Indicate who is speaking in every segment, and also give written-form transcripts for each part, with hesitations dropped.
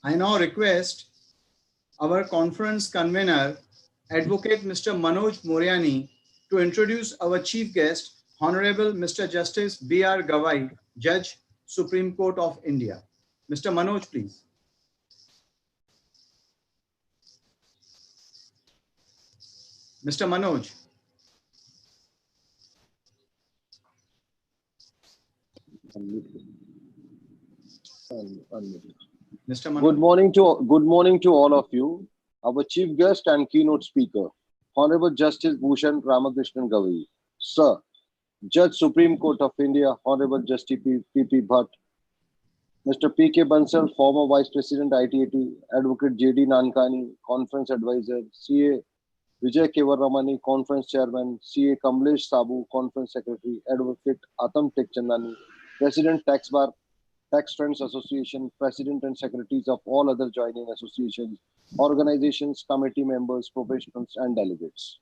Speaker 1: I now request our conference convener, Advocate Mr. Manoj Moriani, to introduce our chief guest, Honorable Mr. Justice B.R. Gawai, Judge, Supreme Court of India. Mr. Manoj, please. Mr. Manoj. Mr. Manoj.
Speaker 2: Good morning to all of you. Our chief guest and keynote speaker, Honorable Justice Bhushan Ramakrishnan Gavai, Sir, Judge Supreme Court of India, Honorable Justice P.P. Bhatt, Mr. P.K. Bansal, former Vice President ITAT, Advocate J.D. Nankani, Conference Advisor, C.A. Vijay Kevaramani, Conference Chairman, C.A. Kamlesh Sabu, Conference Secretary, Advocate Atam Tekchandani, President Tax Bar, Tax Friends Association, President and Secretaries of all other joining associations, organizations, committee members, professionals, and delegates.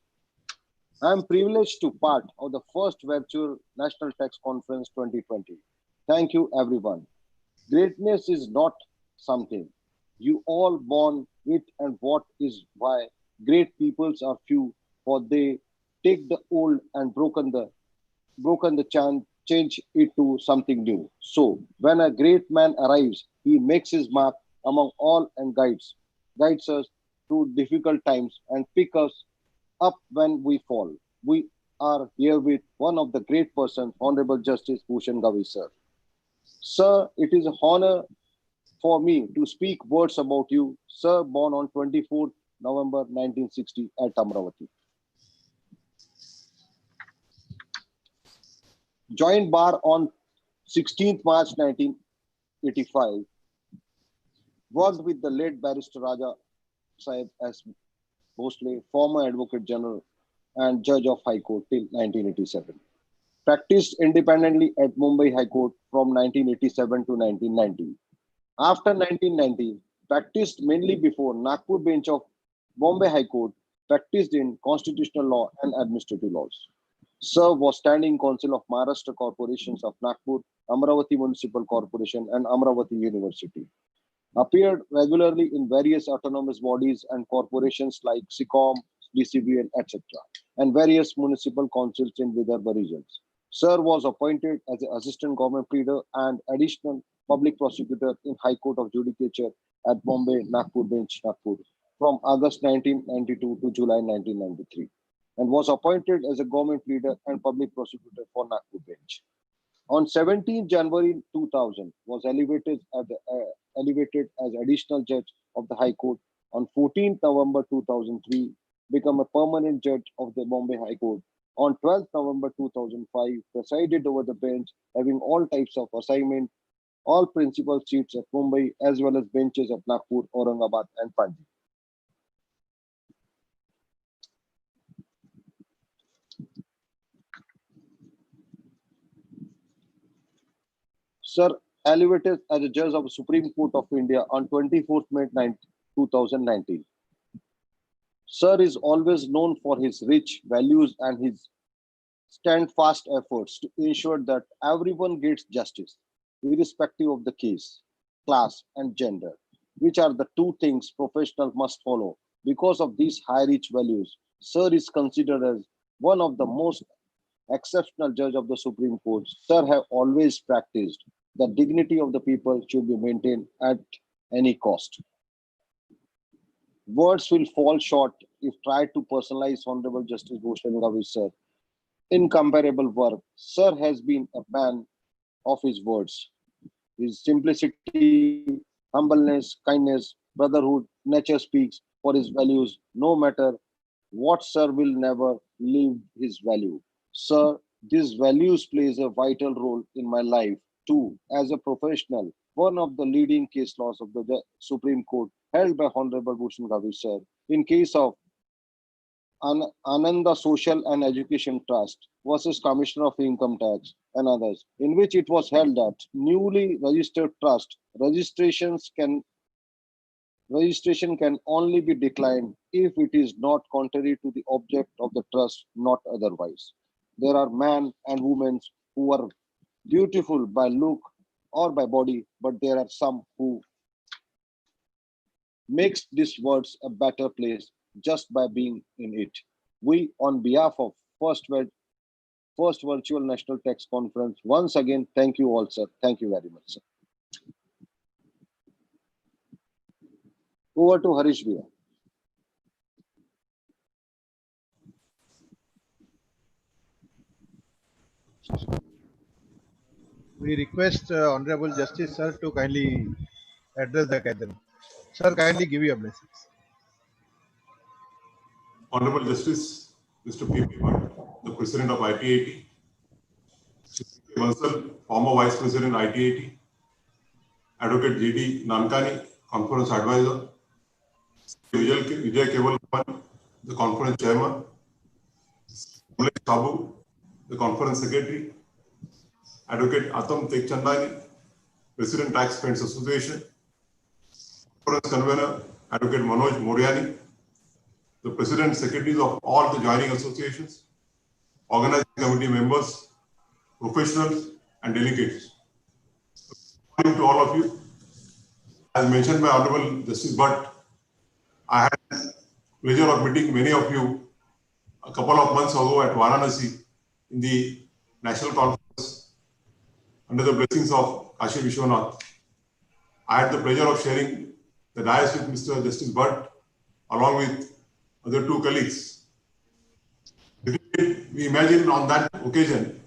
Speaker 2: I am privileged to part of the first virtual National Tax Conference 2020. Thank you, everyone. Greatness is not something you all born with, and what is why great peoples are few, for they take the old and broken the change it to something new. So when a great man arrives, he makes his mark among all and guides us through difficult times and pick us up when we fall. We are here with one of the great persons, Honorable Justice Bhushan Gavai, sir. Sir, it is an honor for me to speak words about you, sir, born on 24th November 1960 at Amravati. Joined bar on 16th March 1985. Worked with the late barrister Raja Sahib S. Bhosle, former Advocate General and Judge of High Court till 1987. Practiced independently at Mumbai High Court from 1987 to 1990. After 1990, practiced mainly before Nagpur bench of Bombay High Court, practiced in constitutional law and administrative laws. Served was Standing Council of Maharashtra Corporations of Nagpur, Amravati Municipal Corporation, and Amravati University. Appeared regularly in various autonomous bodies and corporations like SICOM, DCBL, etc., and various municipal councils in Vidarbha regions. Sir was appointed as the Assistant Government Pleader and Additional Public Prosecutor in High Court of Judicature at Bombay Nagpur Bench, Nagpur, from August 1992 to July 1993, and was appointed as a Government Pleader and Public Prosecutor for Nagpur Bench. On 17 January 2000, was elevated as Additional Judge of the High Court. On 14 November 2003, become a permanent judge of the Bombay High Court. On 12 November 2005, presided over the bench, having all types of assignment, all principal seats at Mumbai, as well as benches at Nagpur, Aurangabad, and Panji. Sir, elevated as a judge of the Supreme Court of India on 24th May 2019. Sir is always known for his rich values and his steadfast efforts to ensure that everyone gets justice, irrespective of the case, class, and gender, which are the two things professionals must follow. Because of these high rich values, Sir is considered as one of the most exceptional judge of the Supreme Court. Sir have always practiced the dignity of the people should be maintained at any cost. Words will fall short if tried to personalize Honorable Justice Bhushan Gavai, sir. Incomparable work. Sir has been a man of his words. His simplicity, humbleness, kindness, brotherhood, nature speaks for his values. No matter what, Sir will never leave his value. Sir, these values plays a vital role in my life too. As a professional, one of the leading case laws of the Supreme Court held by Honorable Bhushan Gavai, sir, in case of Ananda Social and Education Trust versus Commissioner of Income Tax and others, in which it was held that newly registered trust registration can only be declined if it is not contrary to the object of the trust, not otherwise. There are men and women who are beautiful by look or by body, but there are some who makes this world a better place just by being in it. We, on behalf of First Virtual National Tax Conference, once again, thank you all, sir. Thank you very much, sir. Over to Harish Bhaiya.
Speaker 3: We request Honorable Justice Sir to kindly address the gathering. Sir, kindly give your blessings.
Speaker 4: Honorable Justice Mr. P.P. Bhatt, the President of ITAT, Shri Bansal, former Vice President ITAT, Advocate J.D. Nankani, Conference Advisor, Vijay Keval, the Conference Chairman, Mulek Sabu, the Conference Secretary, Advocate Atam Tekchandani, President Tax Friends Association, Conference Convener, Advocate Manoj Moriani, the President Secretaries of all the joining associations, organizing committee members, professionals, and delegates. Good morning to all of you. As mentioned by Honorable Justice Bhatt, I had the pleasure of meeting many of you a couple of months ago at Varanasi in the National Conference under the blessings of Kashi Vishwanath. I had the pleasure of sharing the dais with Mr. Justice Bhatt along with other two colleagues. We imagine on that occasion,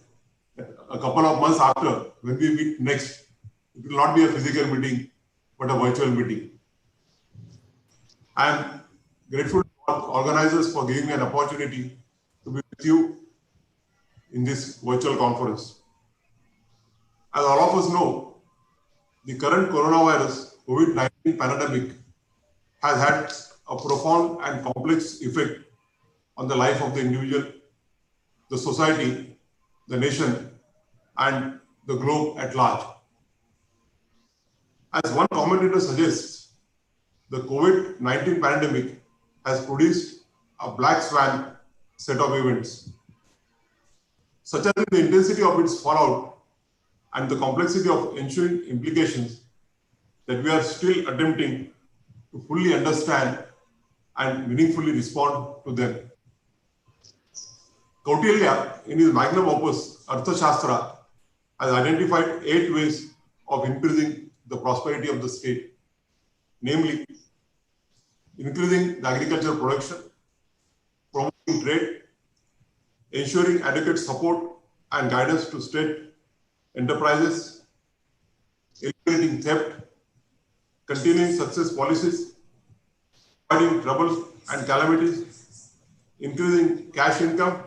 Speaker 4: that a couple of months after, when we meet next, it will not be a physical meeting, but a virtual meeting. I am grateful to all organizers for giving me an opportunity to be with you in this virtual conference. As all of us know, the current coronavirus COVID-19 pandemic has had a profound and complex effect on the life of the individual, the society, the nation, and the globe at large. As one commentator suggests, the COVID-19 pandemic has produced a black swan set of events, such as the intensity of its fallout and the complexity of ensuing implications that we are still attempting to fully understand and meaningfully respond to them. Kautilya, in his magnum opus, Arthashastra, has identified 8 ways of increasing the prosperity of the state, namely, increasing the agricultural production, promoting trade, ensuring adequate support and guidance to state enterprises, eliminating theft, continuing success policies, avoiding troubles and calamities, increasing cash income,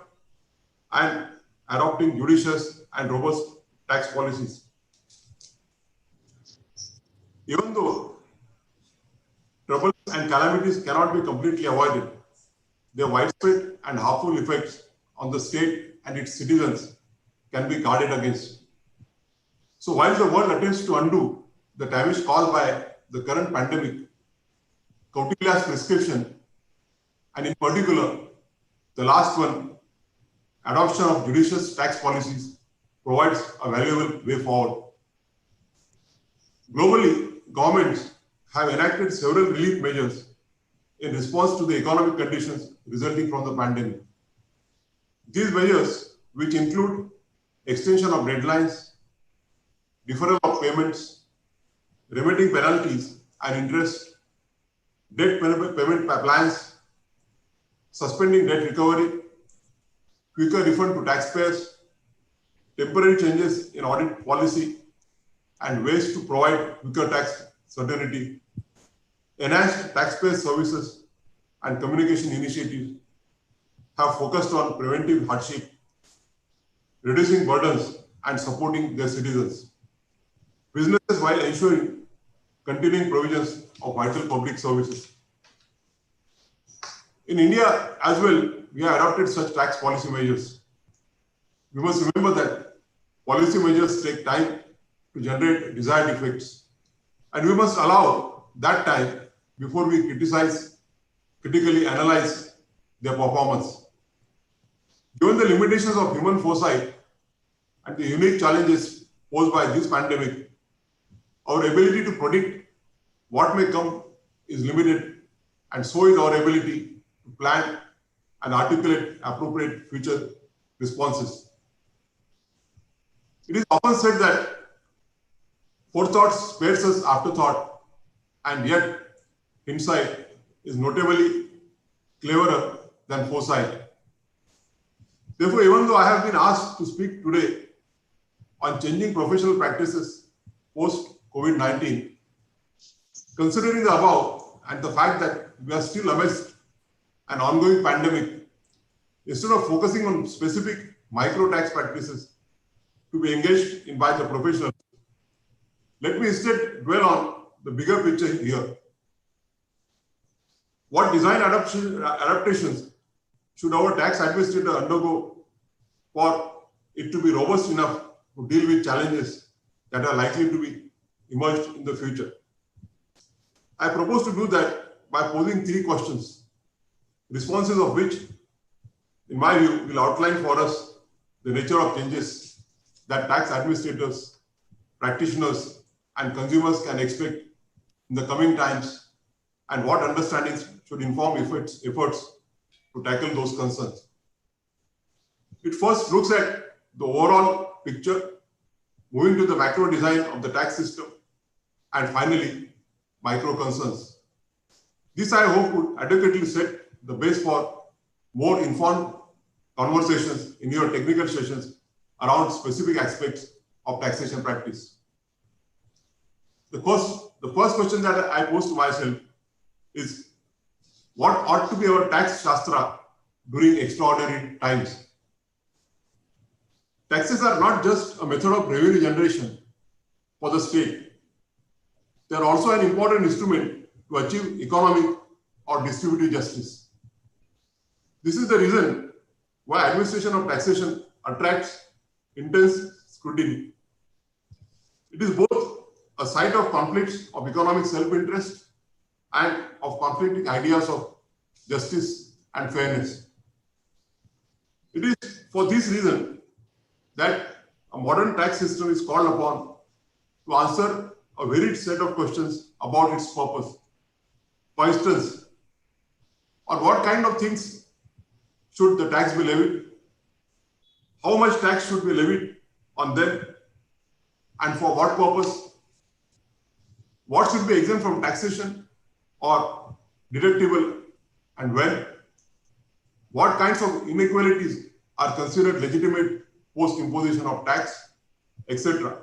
Speaker 4: and adopting judicious and robust tax policies. Even though troubles and calamities cannot be completely avoided, their widespread and harmful effects on the state and its citizens can be guarded against. So while the world attempts to undo the damage caused by the current pandemic, Kautilya's prescription, and in particular, the last one, adoption of judicious tax policies, provides a valuable way forward. Globally, governments have enacted several relief measures in response to the economic conditions resulting from the pandemic. These measures, which include extension of deadlines, deferral of payments, remitting penalties and interest, debt payment plans, suspending debt recovery, quicker refund to taxpayers, temporary changes in audit policy, and ways to provide quicker tax certainty, enhanced taxpayer services and communication initiatives have focused on preventive hardship, reducing burdens, and supporting their citizens. Businesses while ensuring continuing provisions of vital public services. In India as well, we have adopted such tax policy measures. We must remember that policy measures take time to generate desired effects, and we must allow that time before we critically analyze their performance. Given the limitations of human foresight and the unique challenges posed by this pandemic, our ability to predict what may come is limited, and so is our ability to plan and articulate appropriate future responses. It is often said that forethought spares us afterthought, and yet hindsight is notably cleverer than foresight. Therefore, even though I have been asked to speak today on changing professional practices post-COVID-19, considering the above and the fact that we are still amidst an ongoing pandemic, instead of focusing on specific micro-tax practices to be engaged in by the professionals, let me instead dwell on the bigger picture here. What design adaptations should our tax administrator undergo for it to be robust enough to deal with challenges that are likely to be emerged in the future? I propose to do that by posing 3 questions, responses of which, in my view, will outline for us the nature of changes that tax administrators, practitioners, and consumers can expect in the coming times, and what understandings should inform efforts to tackle those concerns. It first looks at the overall picture, moving to the macro design of the tax system, and finally, micro concerns. This, I hope, would adequately set the base for more informed conversations in your technical sessions around specific aspects of taxation practice. The first question that I pose to myself is, what ought to be our tax shastra during extraordinary times? Taxes are not just a method of revenue generation for the state. They are also an important instrument to achieve economic or distributive justice. This is the reason why administration of taxation attracts intense scrutiny. It is both a site of conflicts of economic self-interest and of conflicting ideas of justice and fairness. It is for this reason that a modern tax system is called upon to answer a varied set of questions about its purpose. For instance, on what kind of things should the tax be levied? How much tax should be levied on them? And for what purpose? What should be exempt from taxation or deductible, and when? What kinds of inequalities are considered legitimate post-imposition of tax, etc.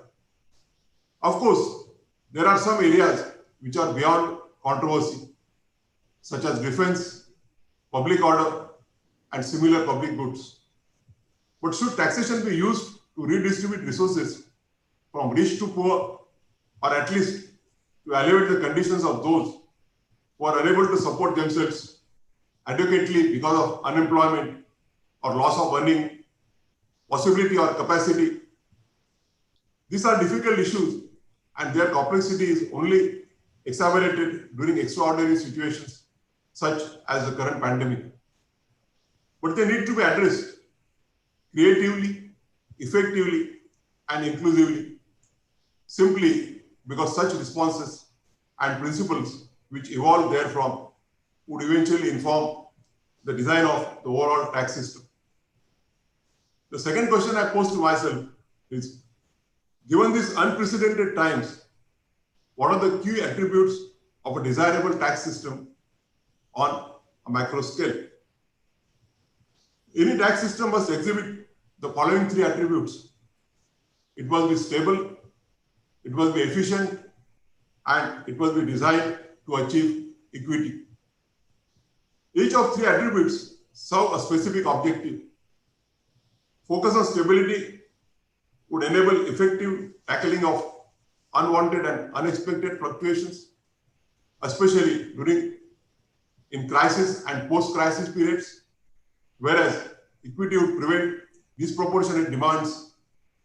Speaker 4: Of course, there are some areas which are beyond controversy, such as defense, public order, and similar public goods. But should taxation be used to redistribute resources from rich to poor, or at least to elevate the conditions of those who are unable to support themselves adequately because of unemployment or loss of earning, possibility or capacity? These are difficult issues, and their complexity is only exacerbated during extraordinary situations such as the current pandemic. But they need to be addressed creatively, effectively, and inclusively, simply because such responses and principles which evolve therefrom would eventually inform the design of the overall tax system. The second question I pose to myself is, given these unprecedented times, what are the key attributes of a desirable tax system on a macro scale? Any tax system must exhibit the following 3 attributes. It must be stable, it must be efficient, and it must be designed to achieve equity. Each of 3 attributes serve a specific objective. Focus on stability would enable effective tackling of unwanted and unexpected fluctuations, especially in crisis and post-crisis periods, whereas equity would prevent disproportionate demands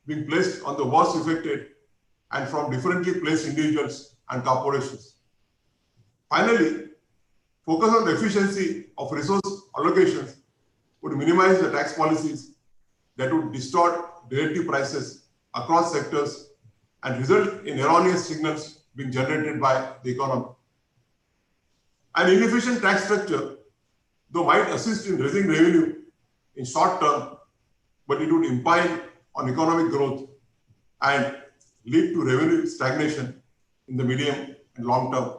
Speaker 4: being placed on the worst affected and from differently placed individuals and corporations. Finally, focus on the efficiency of resource allocations would minimize the tax policies that would distort relative prices across sectors and result in erroneous signals being generated by the economy. An inefficient tax structure, though might assist in raising revenue in short term, but it would impede on economic growth and lead to revenue stagnation in the medium and long term.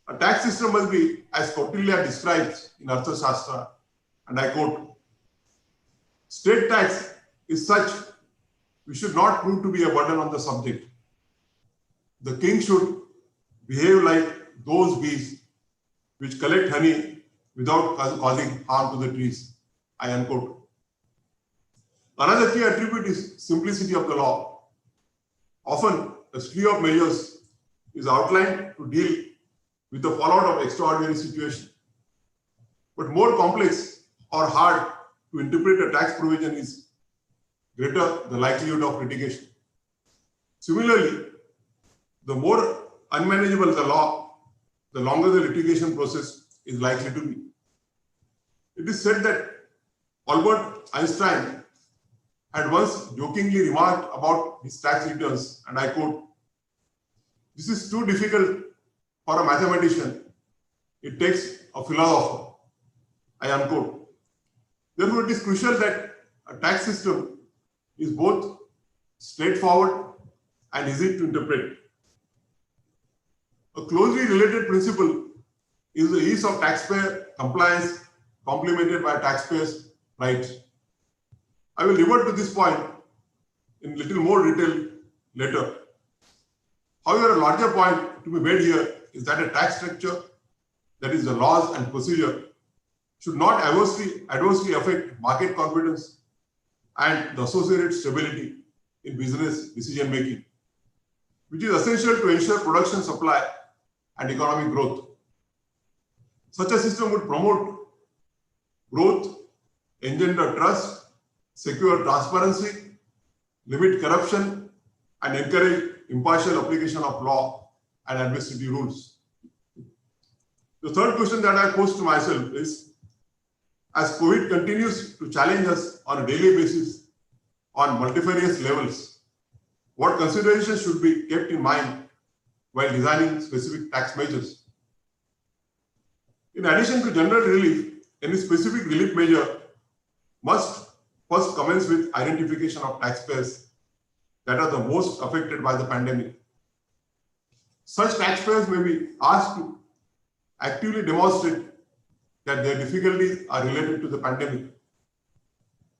Speaker 4: A tax system must be, as Kautilya describes in Arthashastra, and I quote, "State tax is such we should not prove to be a burden on the subject. The king should behave like those bees which collect honey without causing harm to the trees." I unquote. Another key attribute is simplicity of the law. Often, a slew of measures is outlined to deal with the fallout of extraordinary situation. But more complex or hard to interpret a tax provision is greater the likelihood of litigation. Similarly, the more unmanageable the law, the longer the litigation process is likely to be. It is said that Albert Einstein had once jokingly remarked about his tax returns, and I quote, "This is too difficult for a mathematician. It takes a philosopher." I unquote. Therefore, it is crucial that a tax system is both straightforward and easy to interpret. A closely related principle is the ease of taxpayer compliance complemented by taxpayers' rights. I will revert to this point in little more detail later. However, a larger point to be made here is that a tax structure, that is the laws and procedure, should not adversely affect market confidence and the associated stability in business decision making, which is essential to ensure production, supply, and economic growth. Such a system would promote growth, engender trust, secure transparency, limit corruption, and encourage impartial application of law and administrative rules. The third question that I pose to myself is, as COVID continues to challenge us on a daily basis on multifarious levels, what considerations should be kept in mind while designing specific tax measures? In addition to general relief, any specific relief measure must first commence with identification of taxpayers that are the most affected by the pandemic. Such taxpayers may be asked to actively demonstrate that their difficulties are related to the pandemic.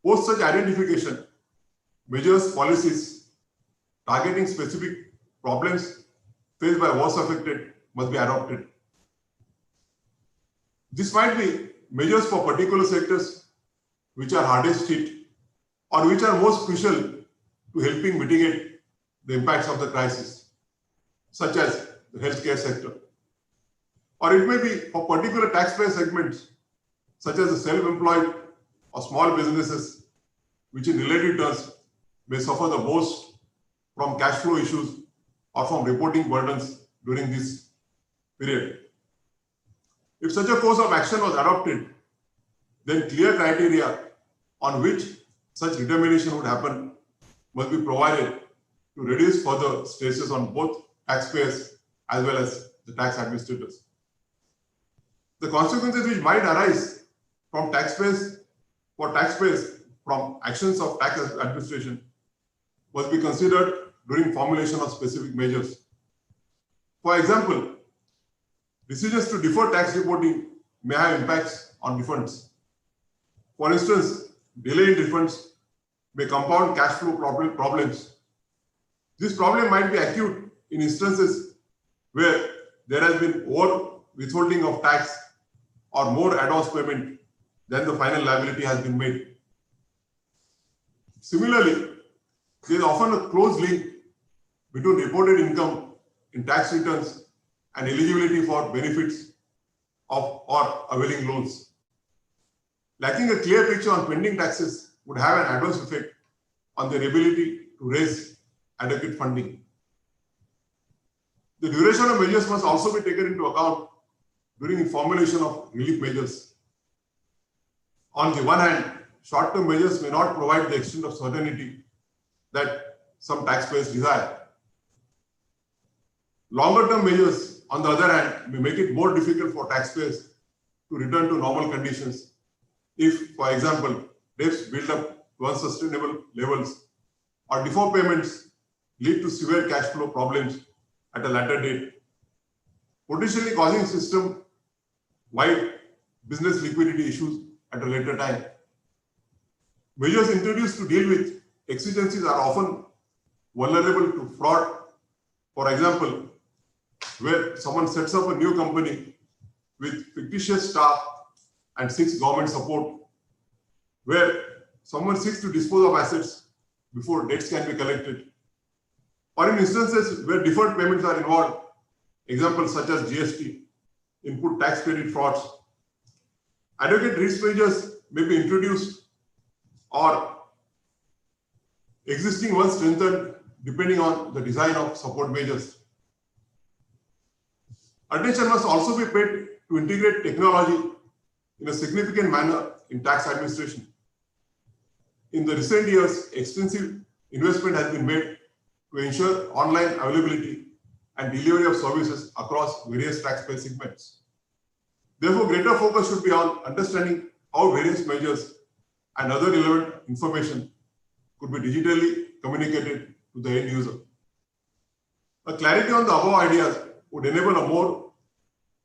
Speaker 4: Post such identification, measures, policies targeting specific problems faced by those affected must be adopted. This might be measures for particular sectors which are hardest hit or which are most crucial to helping mitigate the impacts of the crisis, such as the healthcare sector. Or it may be for particular taxpayer segments, such as the self-employed or small businesses, which in relative terms may suffer the most from cash flow issues or from reporting burdens during this period. If such a course of action was adopted, then clear criteria on which such determination would happen must be provided to reduce further stresses on both taxpayers as well as the tax administrators. The consequences which might arise from taxpayers from actions of tax administration must be considered during formulation of specific measures. For example, decisions to defer tax reporting may have impacts on refunds. For instance, delay in refunds may compound cash flow problems. This problem might be acute in instances where there has been over withholding of tax or more advance payment than the final liability has been made. Similarly, there is often a close link between reported income in tax returns and eligibility for benefits of or availing loans. Lacking a clear picture on pending taxes would have an adverse effect on their ability to raise adequate funding. The duration of measures must also be taken into account during the formulation of relief measures. On the one hand, short-term measures may not provide the extent of certainty that some taxpayers desire. Longer-term measures, on the other hand, may make it more difficult for taxpayers to return to normal conditions if, for example, debts build up to unsustainable levels or default payments lead to severe cash flow problems at a later date, potentially causing system-wide business liquidity issues at a later time. Measures introduced to deal with exigencies are often vulnerable to fraud. For example, where someone sets up a new company with fictitious staff and seeks government support, where someone seeks to dispose of assets before debts can be collected, or in instances where deferred payments are involved, examples such as GST, input tax credit frauds. Adequate risk measures may be introduced or existing ones strengthened depending on the design of support measures. Attention must also be paid to integrate technology in a significant manner in tax administration. In the recent years, extensive investment has been made to ensure online availability and delivery of services across various taxpayer segments. Therefore, greater focus should be on understanding how various measures and other relevant information could be digitally communicated to the end user. A clarity on the above ideas would enable a more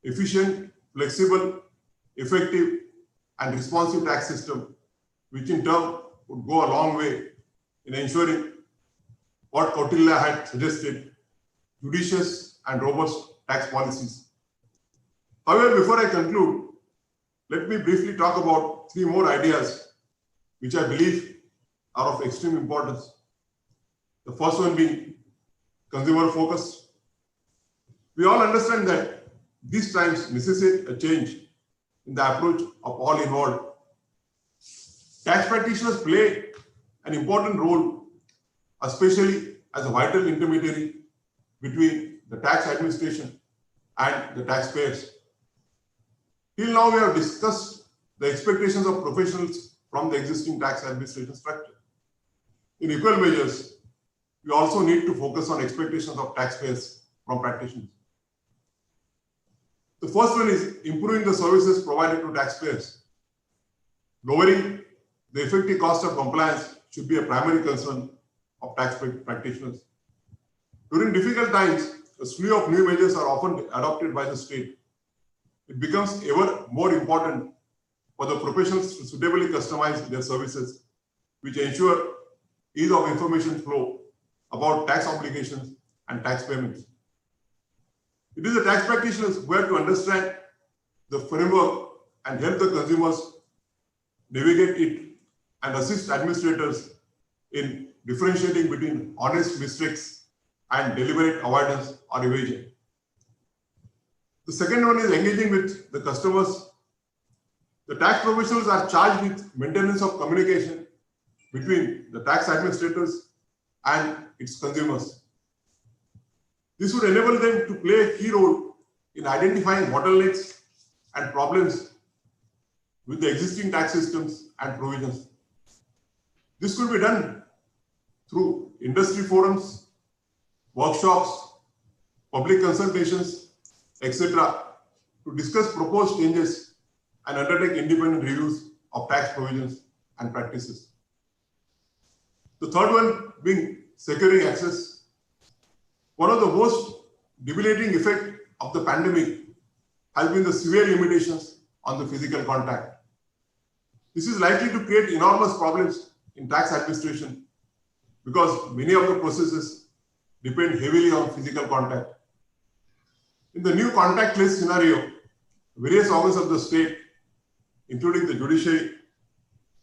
Speaker 4: efficient, flexible, effective, and responsive tax system, which in turn would go a long way in ensuring what Kautilya had suggested, judicious and robust tax policies. However, before I conclude, let me briefly talk about three more ideas which I believe are of extreme importance. The first one being consumer focus. We all understand that these times necessitate a change in the approach of all involved. Tax practitioners play an important role, especially as a vital intermediary between the tax administration and the taxpayers. Till now, we have discussed the expectations of professionals from the existing tax administration structure. In equal measures, we also need to focus on expectations of taxpayers from practitioners. The first one is improving the services provided to taxpayers. Lowering the effective cost of compliance should be a primary concern of tax practitioners. During difficult times, a slew of new measures are often adopted by the state. It becomes ever more important for the professionals to suitably customize their services, which ensure ease of information flow about tax obligations and tax payments. It is the tax practitioners who have to understand the framework and help the consumers navigate it and assist administrators in differentiating between honest mistakes and deliberate avoidance or evasion. The second one is engaging with the customers. The tax professionals are charged with maintenance of communication between the tax administrators and its consumers. This would enable them to play a key role in identifying bottlenecks and problems with the existing tax systems and provisions. This could be done through industry forums, workshops, public consultations, etc., to discuss proposed changes and undertake independent reviews of tax provisions and practices. The third one being securing access. One of the most debilitating effects of the pandemic has been the severe limitations on the physical contact. This is likely to create enormous problems in tax administration because many of the processes depend heavily on physical contact. In the new contactless scenario, various organs of the state, including the judiciary,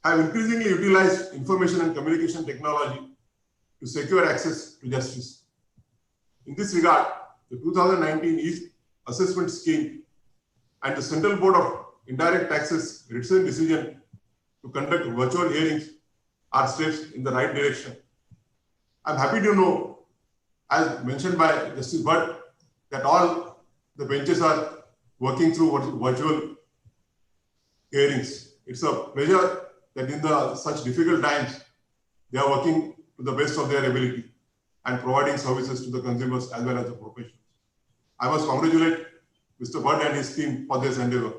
Speaker 4: have increasingly utilized information and communication technology to secure access to justice. In this regard, the 2019 e-assessment scheme and the Central Board of Indirect Taxes' recent decision to conduct virtual hearings are steps in the right direction. I'm happy to know, as mentioned by Justice Bhatt, that all the benches are working through virtual hearings. It's a pleasure that in such difficult times, they are working to the best of their ability and providing services to the consumers as well as the professionals. I must congratulate Mr. Bhatt and his team for this endeavor.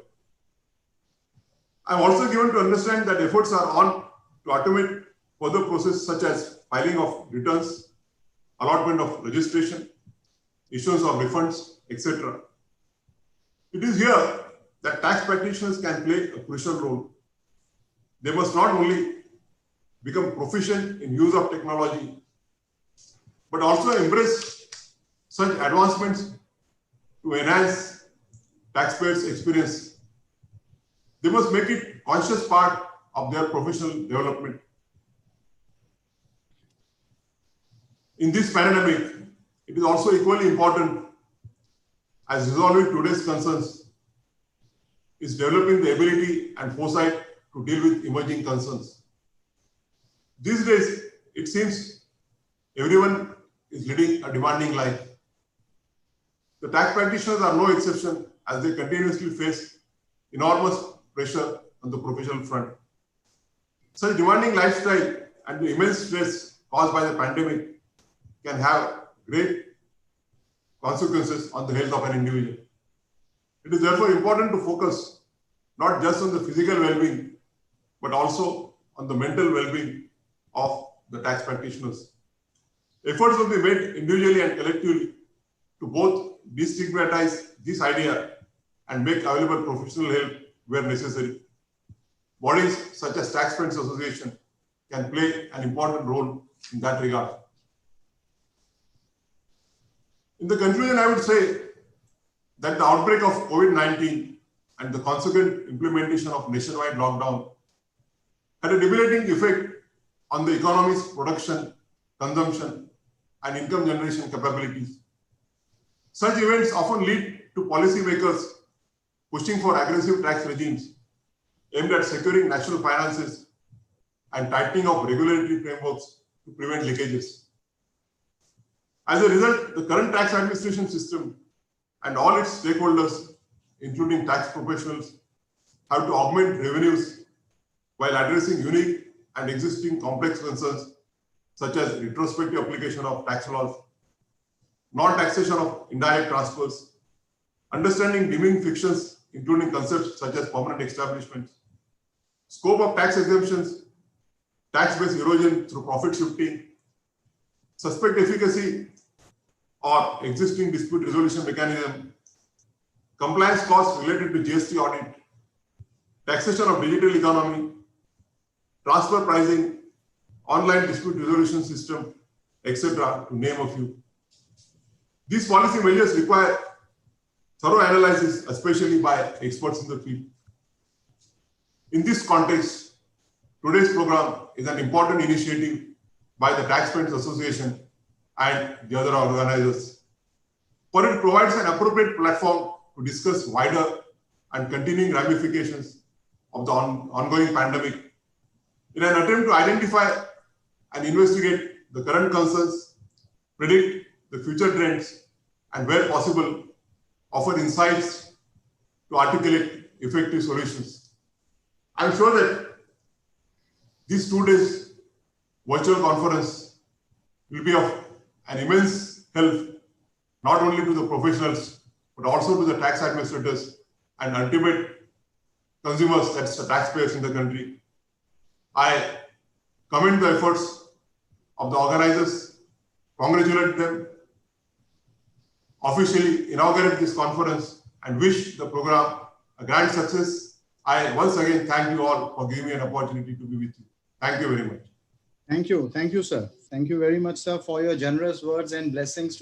Speaker 4: I am also given to understand that efforts are on to automate further processes such as filing of returns, allotment of registration, issuance of refunds, etc. It is here that tax practitioners can play a crucial role. They must not only become proficient in use of technology, but also embrace such advancements to enhance taxpayers' experience. They must make it conscious part of their professional development. In this pandemic, it is also equally important as resolving today's concerns is developing the ability and foresight to deal with emerging concerns. These days, it seems everyone is leading a demanding life. The tax practitioners are no exception as they continuously face enormous pressure on the professional front. Such demanding lifestyle and the immense stress caused by the pandemic can have great consequences on the health of an individual. It is therefore important to focus not just on the physical well-being, but also on the mental well-being of the tax practitioners. Efforts will be made individually and collectively to both destigmatize this idea and make available professional help where necessary. Bodies such as Taxpayers Association can play an important role in that regard. In the conclusion, I would say that the outbreak of COVID-19 and the consequent implementation of nationwide lockdown had a debilitating effect on the economy's production, consumption, and income generation capabilities. Such events often lead to policymakers pushing for aggressive tax regimes aimed at securing national finances and tightening of regulatory frameworks to prevent leakages. As a result, the current tax administration system and all its stakeholders, including tax professionals, have to augment revenues while addressing unique and existing complex concerns such as retrospective application of tax laws, non-taxation of indirect transfers, understanding deeming fictions, including concepts such as permanent establishments, scope of tax exemptions, tax-based erosion through profit shifting, suspect efficacy or existing dispute resolution mechanism, compliance costs related to GST audit, taxation of digital economy, transfer pricing, online dispute resolution system, etc., to name a few. These policy measures require thorough analysis, especially by experts in the field. In this context, today's program is an important initiative by the Taxpayers Association and the other organizers, for it provides an appropriate platform to discuss wider and continuing ramifications of the ongoing pandemic in an attempt to identify and investigate the current concerns, predict the future trends, and where possible, offer insights to articulate effective solutions. I'm sure that this 2 days virtual conference will be of an immense help, not only to the professionals, but also to the tax administrators and ultimate consumers, that's the taxpayers in the country. I commend the efforts of the organizers, congratulate them, officially inaugurate this conference, and wish the program a grand success. I once again thank you all for giving me an opportunity to be with you. Thank you very much.
Speaker 1: Thank you. Thank you, sir. Thank you very much, sir, for your generous words and blessings to